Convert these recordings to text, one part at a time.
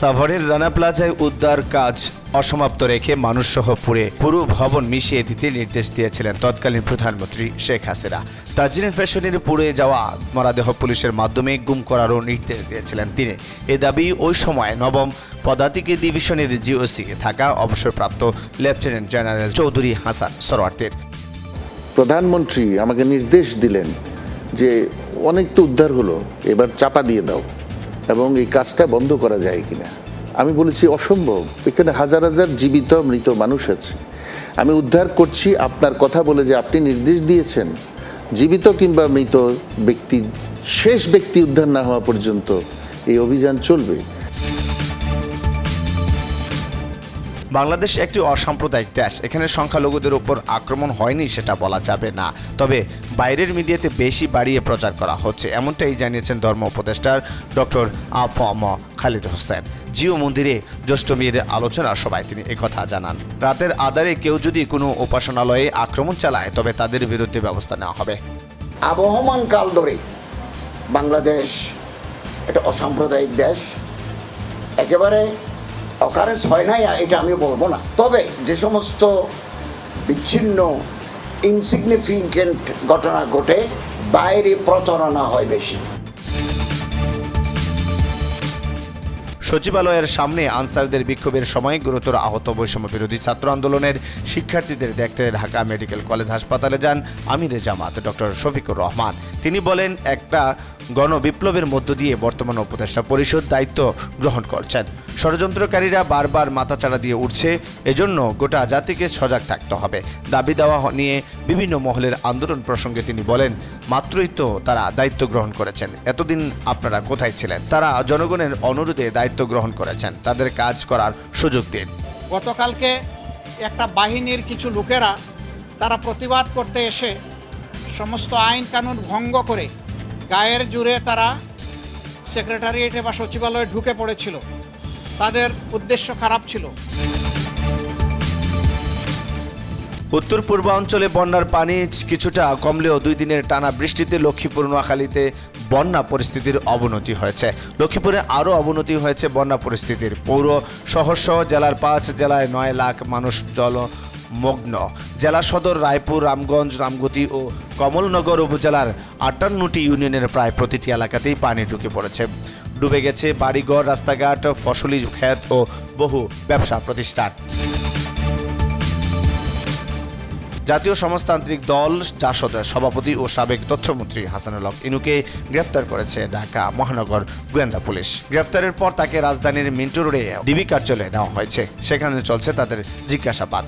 সাভারের রানা প্লাজায় উদ্ধার কাজ অসমাপ্ত রেখে মানুষসহ পুরো ভবন মিশিয়ে দিতে নির্দেশ দিয়েছিলেন তৎকালীন প্রধানমন্ত্রী শেখ হাসিনা। তাজরিন ফ্যাশনের পুড়ে যাওয়া মরদেহ পুলিশের মাধ্যমে গুম করারও নির্দেশ দিয়েছিলেন তিনি। এ দাবি ওই সময় নবম পদাতিক ডিভিশনের জিওসি থাকা অবসরপ্রাপ্ত লেফটেন্যান্ট জেনারেল চৌধুরী হাসান সরওয়ার্দের। প্রধানমন্ত্রী আমাকে নির্দেশ দিলেন যে অনেক তো উদ্ধার হলো, এবার চাপা দিয়ে দাও এবং এই কাজটা বন্ধ করা যায় কিনা। আমি বলেছি অসম্ভব, এখানে হাজার হাজার জীবিত মৃত মানুষ আছে, আমি উদ্ধার করছি আপনার কথা বলে যে আপনি নির্দেশ দিয়েছেন জীবিত কিংবা মৃত ব্যক্তি শেষ ব্যক্তি উদ্ধার না হওয়া পর্যন্ত এই অভিযান চলবে। বাংলাদেশ একটি অসাম্প্রদায়িক দেশ, এখানে সংখ্যালঘুদের উপর আক্রমণ হয়নি সেটা বলা যাবে না, তবে বাইরের মিডিয়াতে বেশি বাড়িয়ে প্রচার করা হচ্ছে, এমনটাই জানিয়েছেন ধর্ম উপদেষ্টা ডক্টর আ.ফ.ম. খালিদ হোসেন। জিও মন্দিরে জ্যৈষ্ঠমীর আলোচনা সভায় তিনি একথা জানান। রাতের আধারে কেউ যদি কোনো উপাসনালয়ে আক্রমণ চালায় তবে তাদের বিরুদ্ধে ব্যবস্থা নেওয়া হবে। আবহমান কাল ধরে বাংলাদেশ একটা অসাম্প্রদায়িক দেশ, একেবারে অকারেজ হয় নাই এটা আমি বলবো না, তবে যে সমস্ত বিচ্ছিন্ন ইনসিগনিফিকেন্ট ঘটনা ঘটে বাইরে প্রচারণা হয় বেশি। সচিবালয়ের সামনে আনসারদের বিক্ষোভের সময় গুরুতর আহত বৈষম্য বিরোধী ছাত্র আন্দোলনের শিক্ষার্থীদের দেখতে ঢাকা মেডিকেল কলেজ হাসপাতালে যান আমিরে জামাত ডক্টর শফিকুর রহমান। তিনি বলেন, একটা গণবিপ্লবের মধ্য দিয়ে বর্তমান উপদেষ্টা পরিষদ দায়িত্ব গ্রহণ করছেন। ষড়যন্ত্রকারীরা বারবার মাথাচাড়া দিয়ে উঠছে, এজন্য গোটা জাতিকে সজাগ থাকতে হবে। দাবি দেওয়া নিয়ে বিভিন্ন মহলের আন্দোলন প্রসঙ্গে তিনি বলেন, মাত্রই তো তারা দায়িত্ব গ্রহণ করেছেন, এতদিন আপনারা কোথায় ছিলেন? তারা জনগণের অনুরোধে দায়িত্ব গ্রহণ করেছেন, তাদের কাজ করার সুযোগ দিন। গতকালকে একটা বাহিনীর কিছু লোকেরা তারা প্রতিবাদ করতে এসে সমস্ত আইন কানুন ভঙ্গ করে গায়ের জুড়ে তারা সেক্রেটারিয়েটে বা সচিবালয়ে ঢুকে পড়েছিল। তাদের উদ্দেশ্য খারাপ ছিল। উত্তর পূর্বাঞ্চলে বন্যার পানি কিছুটা কমলেও 2 দিনের টানা বৃষ্টিতে লক্ষ্মীপুর নোয়াখালীতে বন্যা পরিস্থিতির অবনতি হয়েছে। লক্ষ্মীপুরে আরও অবনতি হয়েছে বন্যা পরিস্থিতির। পৌর শহরসহ জেলার 5 জেলায় 9 লাখ মানুষ জলমগ্ন। জেলা সদর রায়পুর, রামগঞ্জ, রামগতি ও কমলনগর উপজেলার 58টি ইউনিয়নের প্রায় প্রতিটি এলাকাতেই পানি ঢুকে পড়েছে। ডুবে গেছে বাড়িঘর, রাস্তাঘাট, ফসলি ক্ষেত ও বহু ব্যবসা প্রতিষ্ঠান। জাতীয় সমাজতান্ত্রিক দল জাসদের সভাপতি ও সাবেক তথ্যমন্ত্রী হাসানুল হক ইনুকে গ্রেফতার করেছে ঢাকা মহানগর গোয়েন্দা পুলিশ। গ্রেফতারের পর তাকে রাজধানীর মিন্টো রোডে ডিবি কার্যালয়ে নেওয়া হয়েছে, সেখানে চলছে তাদের জিজ্ঞাসাবাদ।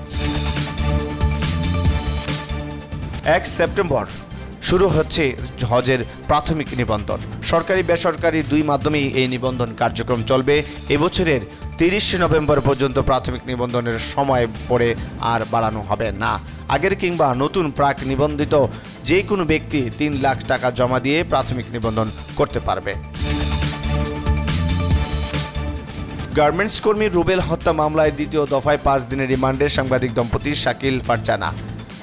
1 সেপ্টেম্বর শুরু হচ্ছে হজের প্রাথমিক নিবন্ধন। সরকারি বেসরকারি 2 মাধ্যমেই এই নিবন্ধন কার্যক্রম চলবে। এবছরের 30 নভেম্বর পর্যন্ত প্রাথমিক নিবন্ধনের সময় পরে আর বাড়ানো হবে না। আগের কিংবা নতুন প্রাক নিবন্ধিত যে কোনো ব্যক্তি 3 লাখ টাকা জমা দিয়ে প্রাথমিক নিবন্ধন করতে পারবে। গার্মেন্টস কর্মী রুবেল হত্যা মামলায় দ্বিতীয় দফায় 5 দিনের রিমান্ডে সাংবাদিক দম্পতি শাকিল ফারজানা।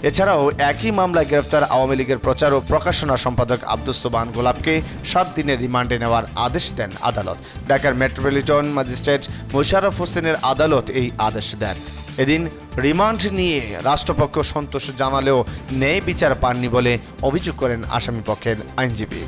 এছাড়াও একই মামলায় গ্রেফতার আওয়ামী লীগের প্রচার ও প্রকাশনা সম্পাদক আব্দুস সোবহান গোলাপকে 7 দিনের রিমান্ডে নেওয়ার আদেশ দেন আদালত। ঢাকার মেট্রোপলিটন ম্যাজিস্ট্রেট মোশাররফ হোসেনের আদালত এই আদেশ দেন। এদিন রিমান্ড নিয়ে রাষ্ট্রপক্ষ সন্তোষ জানালেও ন্যায় বিচার পাননি বলে অভিযোগ করেন আসামিপক্ষের আইনজীবী।